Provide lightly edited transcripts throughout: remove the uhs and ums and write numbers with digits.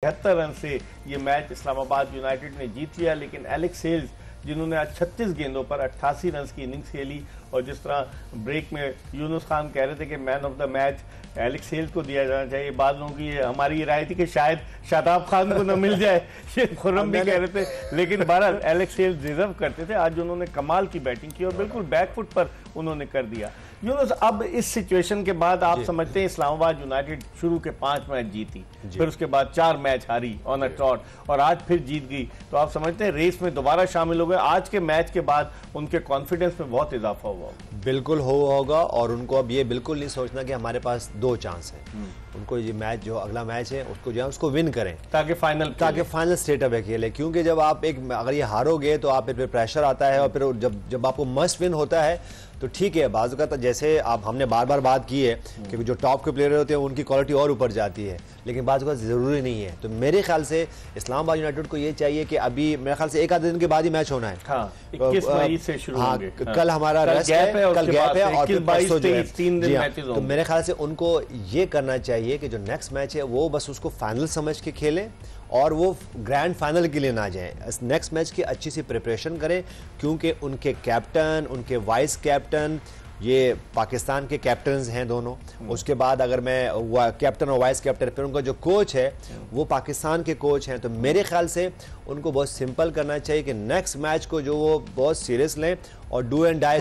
73 run से ये match Islamabad United ने जीत लिया। लेकिन एलेक्स हेल्स जिन्होंने आज 36 गेंदों पर 88 रन की इनिंग्स खेली, और जिस तरह ब्रेक में यूनुस खान कह रहे थे कि man of the match Alex Hales को दिया जाना चाहिए, बाद लोगों की हमारी राय थी कि शायद शादाब खान को न मिल जाए, शेख खुर्रम भी कह रहे थे, लेकिन बहरहाल एलेक्स हेल्स डिजर्व करते थे। आज उन्होंने कमाल की बैटिंग की और बिल्कुल बैकफुट पर उन्होंने कर दिया। यूनुस, अब इस सिचुएशन के बाद आप समझते हैं इस्लामाबाद यूनाइटेड शुरू के 5 मैच जीती, फिर उसके बाद 4 मैच हारी ऑन अ ट्रॉट, और आज फिर जीत गई, तो आप समझते हैं रेस में दोबारा शामिल हो गए। आज के मैच के बाद उनके कॉन्फिडेंस में बहुत इजाफा हुआ बिल्कुल होगा, और उनको अब ये बिल्कुल नहीं सोचना कि हमारे पास 2 चांस है। उनको ये मैच जो अगला मैच है उसको जो है उसको विन करें ताकि फाइनल स्टेट अप खेले, क्योंकि जब आप अगर ये हारोगे तो आप पे प्रेशर आता है, और फिर जब आपको मस्ट विन होता है तो ठीक है। बाजू का जैसे हमने बार बार बात की है कि जो टॉप के प्लेयर होते हैं उनकी क्वालिटी और ऊपर जाती है, लेकिन बाजू का जरूरी नहीं है। तो मेरे ख्याल से इस्लामाबाद यूनाइटेड को ये चाहिए कि अभी मेरे ख्याल से 1 आधे दिन के बाद ही मैच होना है। 21 मई से शुरू होंगे। कल हमारा रेस्ट है, कल गैप है, और फिर परसों जो है 3 दिन मैचेस होंगे। तो मेरे ख्याल से उनको ये करना चाहिए कि जो नेक्स्ट मैच है वो बस उसको फाइनल समझ के खेलें, और वो ग्रैंड फाइनल के लिए ना जाएं। नेक्स्ट मैच की अच्छी सी प्रिपरेशन करें, क्योंकि उनके कैप्टन, उनके वाइस कैप्टन, ये पाकिस्तान के कैप्टन्स हैं दोनों। उसके बाद अगर मैं कैप्टन और वाइस कैप्टन, फिर उनका जो कोच है वो पाकिस्तान के कोच हैं। तो मेरे ख्याल से उनको बहुत सिंपल करना चाहिए कि नेक्स्ट मैच को जो वो बहुत सीरियस लें और डू एंड डाई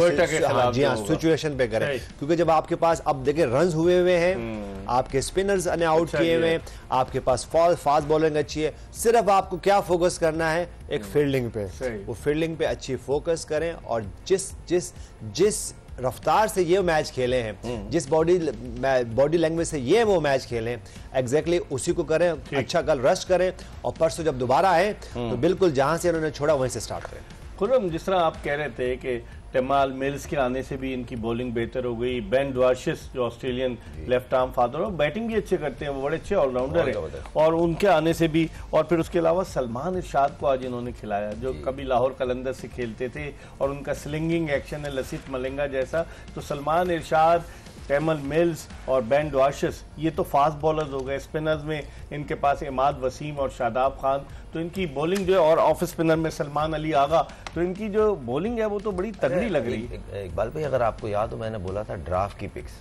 सिचुएशन पे करें, क्योंकि जब आपके पास अब देखिए रन्स हुए हैं, आपके स्पिनर्स ने आउट किए हुए हैं, आपके पास फास्ट बॉलिंग अच्छी है, सिर्फ आपको क्या फोकस करना है एक फील्डिंग पे। वो फील्डिंग पे अच्छी फोकस करें, और जिस रफ्तार से ये मैच खेले हैं, जिस बॉडी लैंग्वेज से ये वो मैच खेले हैं, एग्जैक्टली उसी को करें। अच्छा कल रेस्ट करें, और परसों जब दोबारा आए तो बिल्कुल जहां से उन्होंने छोड़ा वहीं से स्टार्ट करें। खुर्रम, जिस तरह आप कह रहे थे कि टेमाल मिल्स के आने से भी इनकी बॉलिंग बेहतर हो गई, बेन ड्वार्शिस जो ऑस्ट्रेलियन लेफ्ट आर्म फादर और बैटिंग भी अच्छे करते हैं, वो बड़े अच्छे ऑलराउंडर हैं, और उनके आने से भी, और फिर उसके अलावा सलमान इरशाद को आज इन्होंने खिलाया, जो कभी लाहौर कलंदर से खेलते थे, और उनका स्लिंगिंग एक्शन है लसित मलिंगा जैसा। तो सलमान इरशाद, टेमल मिल्स और बेन ड्वार्शिस, ये तो फास्ट बॉलर्स हो गए। स्पिनर्स में इनके पास इमाद वसीम और शादाब खान, तो इनकी बॉलिंग जो है, और ऑफ स्पिनर में सलमान अली आगा, तो इनकी जो बॉलिंग है वो तो बड़ी तगड़ी लग रही है। इकबाल भाई, अगर आपको याद हो, मैंने बोला था ड्राफ्ट की पिक्स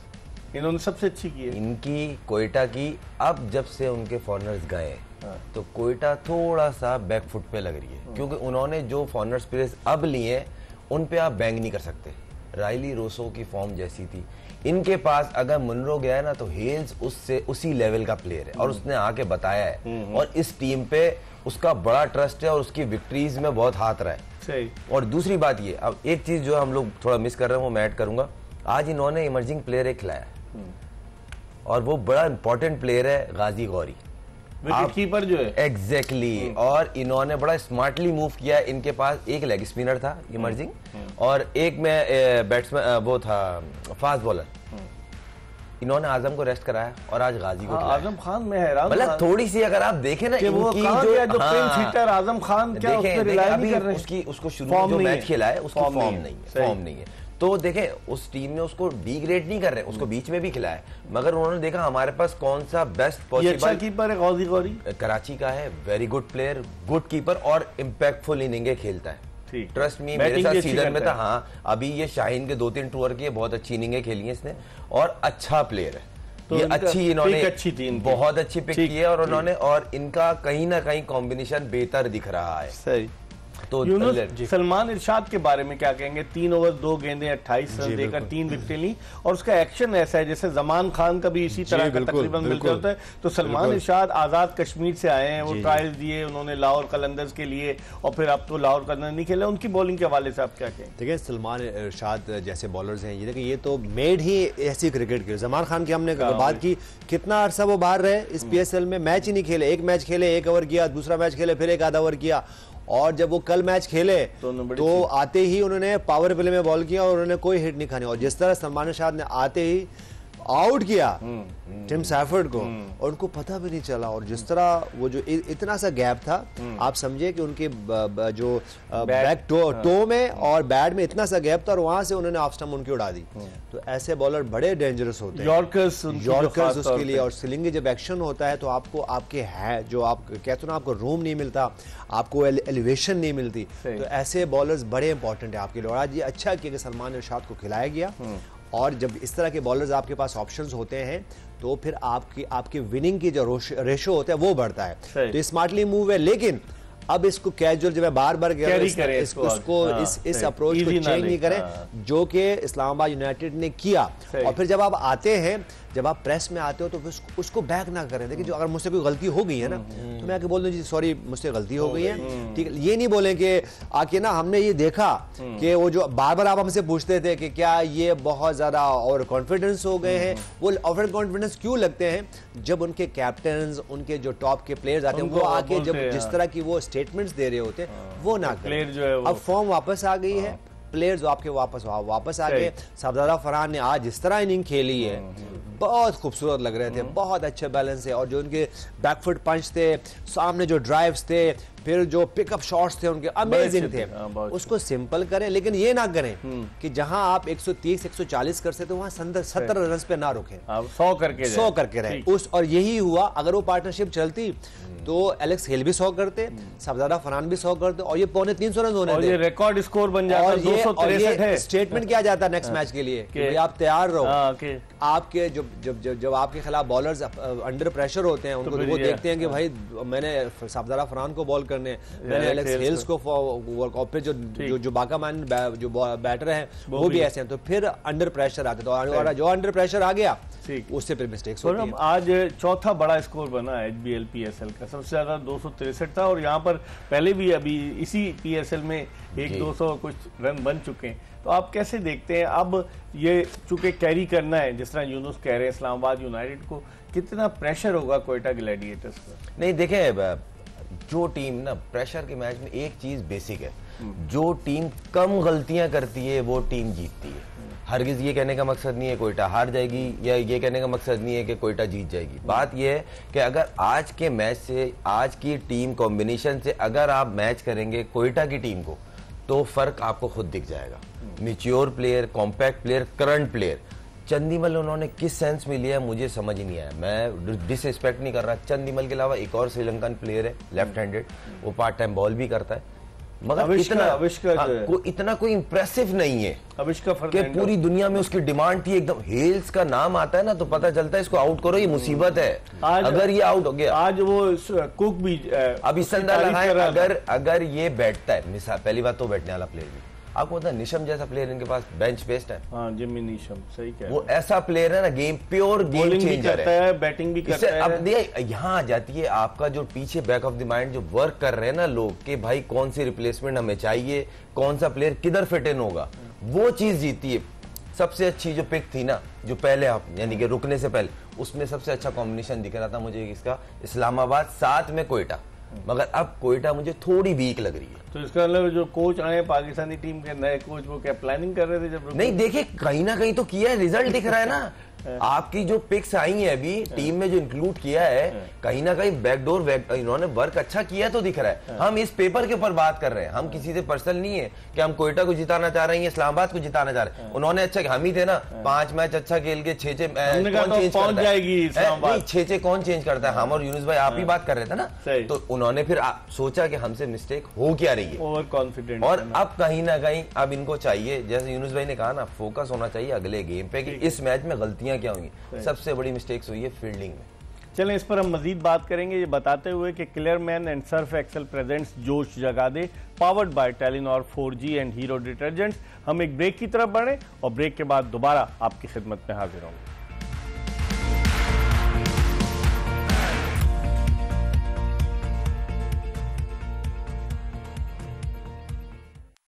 इन्होंने सबसे अच्छी की है, इनकी कोयटा की। अब जब से उनके फॉरनर्स गए तो कोयटा थोड़ा सा बैकफुट पे लग रही है, क्योंकि उन्होंने जो फॉरनर्स प्लेयर्स अब लिए उन पे आप बैंग नहीं कर सकते। राइली रोसो की फॉर्म जैसी थी इनके पास, अगर मुनरो गया है ना तो हेल्स उससे उसी लेवल का प्लेयर है, और उसने आके बताया है, और इस टीम पे उसका बड़ा ट्रस्ट है, और उसकी विक्ट्रीज में बहुत हाथ रहा है। सही। और दूसरी बात ये, अब एक चीज जो हम लोग थोड़ा मिस कर रहे हैं वो मैं ऐड करूंगा, आज इन्होंने इमर्जिंग प्लेयर एक खिलाया, और वो बड़ा इंपॉर्टेंट प्लेयर है गाजी गौरी, कीपर जो है। एग्जैक्टली। और इन्होंने बड़ा स्मार्टली मूव किया। इनके पास एक लेग स्पिनर था इमर्जिंग, और एक में बैट्समैन वो था फास्ट बॉलर। इन्होंने आजम को रेस्ट कराया और आज गाजी को आजम खान में हैरान, मतलब थोड़ी सी अगर आप देखें ना, वो जो पिंच हिटर आजम खान, क्या उस पे रिलाई नहीं कर रहे हैं? उसको शुरू में जो मैच खेला है उसकी फॉर्म नहीं है। तो देखें उस टीम ने उसको डिग्रेड नहीं कर रहे, उसको बीच में भी खिलाया, मगर उन्होंने देखा हमारे पास कौन सा बेस्ट पॉसिबल। अच्छा कीपर है गाजी गौरी, कराची का है, very good player, good keeper, और इम्पैक्टफुल इनिंगे खेलता है। ट्रस्ट मी, मेरे साथ सीजन में था। हाँ, अभी ये शाहीन के 2-3 टूर की बहुत अच्छी इनिंगे खेली है इसने, और अच्छा प्लेयर है। तो ये अच्छी, इन्होंने अच्छी थी, बहुत अच्छी पिक की है, और उन्होंने, और इनका कहीं ना कहीं कॉम्बिनेशन बेहतर दिख रहा है। सही। तो सलमान इरशाद के बारे में क्या कहेंगे? 3 ओवर 2 गेंदें 28 रन देकर 3 विकेटें ली, और उसका एक्शन ऐसा है जैसे जमान खान का भी इसी तरह का तकरीबन मिलता होता है। तो सलमान इरशाद आजाद कश्मीर से आए हैं, वो ट्रायल्स दिए उन्होंने लाहौर कलंदर्स के लिए, और फिर अब तो लाहौर कलंदर नहीं खेले। उनकी बॉलिंग के हवाले से आप क्या कहें? देखिए सलमान इरशाद जैसे बॉलर्स हैं, ये देखिए ये तो मेड ही ऐसी क्रिकेट की। जमान खान की हमने बात की, कितना अरसा वो बाहर रहे इस PSL में, मैच ही नहीं खेले, एक मैच खेले 1 ओवर किया, दूसरा मैच खेले फिर 1 आधा ओवर किया, और जब वो कल मैच खेले तो आते ही उन्होंने पावर प्ले में बॉल किया और उन्होंने कोई हिट नहीं खानी। और जिस तरह सलमान इरशाद ने आते ही आउट किया टिम सैफर्ड को और उनको पता भी नहीं चला। और जिस तरह वो जो इतना सा गैप था, आप समझे कि उनके जो बैक टो में और बैट में इतना सा गैप था और वहां से उन्होंने ऑफ स्टंप उनकी उड़ा दी। तो ऐसे बॉलर बड़े डेंजरस होते हैं, यॉर्कर्स उसके लिए। और स्लिंग जब एक्शन होता है तो आपको आपके है जो आप कहते हो ना, आपको रूम नहीं मिलता, आपको एलिवेशन नहीं मिलती, तो ऐसे बॉलर्स बड़े इंपॉर्टेंट है आपके लिए। और आज ये अच्छा किया कि सलमान इरशाद को खिलाया गया। और जब इस तरह के बॉलर्स आपके पास ऑप्शंस होते हैं तो फिर आपकी विनिंग की जो रेशो होता है वो बढ़ता है। तो स्मार्टली मूव है, लेकिन अब इसको कैजुअल जब बार बार इस अप्रोच को चेंज नहीं करें जो कि इस्लामाबाद यूनाइटेड ने किया। और फिर जब आप आते हैं, जब आप प्रेस में आते हो तो फिर उसको बैक ना करें। देखिए, जो अगर मुझसे कोई गलती हो गई है ना तो मैं आके बोल दूं जी सॉरी मुझसे गलती हो गई है, ठीक है। ये नहीं बोले कि आके ना हमने ये देखा कि वो जो बार बार आप हमसे पूछते थे कि क्या ये बहुत ज्यादा ओवर कॉन्फिडेंस हो गए हैं। वो ओवर कॉन्फिडेंस क्यों लगते हैं? जब उनके कैप्टन, उनके जो टॉप के प्लेयर्स आते हैं वो आके जब जिस तरह की वो स्टेटमेंट्स दे रहे होते हैं वो ना करें। अब फॉर्म वापस आ गई है, प्लेयर्स आपके वापस आ गए। सरदार फरहान ने आज इस तरह इनिंग खेली है, बहुत खूबसूरत लग रहे थे, बहुत अच्छे बैलेंस है। और जो उनके बैकफुट पंच थे, सामने जो ड्राइव्स थे, फिर जो पिकअप शॉट्स थे उनके अमेजिंग थे। उसको सिंपल करें, लेकिन ये ना करें कि जहां आप 130 140 कर सकते वहां 70 रन पे ना रुकें, 100 करके रहे उस। और यही हुआ। अगर वो पार्टनरशिप चलती तो एलेक्स हेल भी 100 करते, सरदार फरहान भी 100 करते और ये 350 रन होने थे। ये रिकॉर्ड स्कोर बन जाता है। 263 है। स्टेटमेंट किया जाता है नेक्स्ट मैच के लिए कि आप तैयार रहो। आपके जब आपके खिलाफ बॉलर्स अंडर प्रेशर होते हैं, उनको वो देखते हैं कि भाई मैंने सरदार फरहान को बॉल करने, मैंने एलेक्स हेल्स को, और फिर जो बाकामान जो बैटर हैं वो भी ऐसे हैं, तो फिर अंडर प्रेशर आते। तो जो अंडर प्रेशर आ गया उससे फिर मिस्टेक्स होती हैं। आज चौथा बड़ा स्कोर बना एचबीएल पीएसएल का, सबसे ज्यादा 263 था। और यहाँ पर पहले भी अभी इसी पीएसएल में 200 कुछ रन बन चुके हैं। तो आप कैसे देखते हैं अब ये चूंकि कैरी करना है, जिस तरह यूनुस कह रहे हैं इस्लामाबाद यूनाइटेड को, कितना प्रेशर होगा कोयटा ग्लैडिएटर्स पर? नहीं देखें, जो टीम ना प्रेशर के मैच में एक चीज बेसिक है, जो टीम कम गलतियां करती है वो टीम जीतती है। हरगिज ये कहने का मकसद नहीं है कोयटा हार जाएगी, या ये कहने का मकसद नहीं है कि कोयटा जीत जाएगी। बात ये है कि अगर आज के मैच से, आज की टीम कॉम्बिनेशन से अगर आप मैच करेंगे कोयटा की टीम को, तो फर्क आपको खुद दिख जाएगा। Mature player, compact player, current player. Chandimal उन्होंने किस सेंस में लिया मुझे समझ नहीं आया। मैं डिसरिस्पेक्ट नहीं कर रहा, चंदीमल के अलावा एक और श्रीलंकन प्लेयर है लेफ्ट हैंडेड, वो पार्ट टाइम बॉल भी करता है, मगर इतना कोई इंप्रेसिव नहीं है कि पूरी दुनिया में उसकी डिमांड थी एकदम। हेल्स का नाम आता है ना तो पता चलता है इसको आउट करो, ये मुसीबत है। अगर ये आउट हो गया, आज वो कुक भी अब इस अगर ये बैठता है, मिसाल पहली बात तो बैठने वाला प्लेयर भी, आपको पता है निशम जैसा प्लेयर इनके पास बेंच बेस्ट है। हाँ, जिम्मी निशम, सही कह रहे हैं। वो ऐसा प्लेयर है ना, गेम प्योर गेम चेंजर है, बैटिंग भी करता है। अब देखिए यहाँ आ जाती है आपका जो पीछे बैक ऑफ द माइंड जो वर्क कर रहे हैं ना लोग, कि भाई कौन सी रिप्लेसमेंट हमें चाहिए, कौन सा प्लेयर किधर फिट इन होगा, वो चीज जीती है। सबसे अच्छी जो पिक थी ना, जो पहले आप यानी कि रुकने से पहले, उसमें सबसे अच्छा कॉम्बिनेशन दिख रहा था मुझे इसका इस्लामाबाद साथ में कोयटा, मगर अब कोयटा मुझे थोड़ी वीक लग रही है। तो इसका मतलब जो कोच आए पाकिस्तानी टीम के नए कोच, वो क्या प्लानिंग कर रहे थे जब? नहीं देखिए, कहीं ना कहीं तो किया है, रिजल्ट दिख रहा है ना। आपकी जो पिक्स आई है अभी टीम में जो इंक्लूड किया है, कहीं ना कहीं बैकडोर इन्होंने वर्क अच्छा किया तो दिख रहा है। हम इस पेपर के ऊपर बात कर रहे हैं, हम किसी से पर्सनल नहीं है कि हम कोयटा को जिताना चाह रहे हैं, इस्लामाबाद को जिताना चाह रहे हैं। उन्होंने अच्छा, हम ही थे ना 5 मैच अच्छा खेल के 6 पहुंच जाएगी इस्लामाबाद, 6 कौन चेंज करता है? हम और यूनुस भाई आप ही बात कर रहे थे ना, तो उन्होंने फिर सोचा कि हमसे मिस्टेक हो क्या रही है, ओवर कॉन्फिडेंट। और अब कहीं ना कहीं अब इनको चाहिए, जैसे यूनुस भाई ने कहा ना, फोकस होना चाहिए अगले गेम पे कि इस मैच में गलतियां क्या हुई। सबसे बड़ी मिस्टेक्स हुई है फील्डिंग में। चलें इस पर हम मजीद बात करेंगे, ये बताते हुए कि Clear Men and Surf Excel presents जोश जगा दे, powered by Telenor 4G and Hero detergents. हम एक ब्रेक की तरफ बढ़े और ब्रेक के बाद दोबारा आपकी खिदमत में हाजिर होंगे।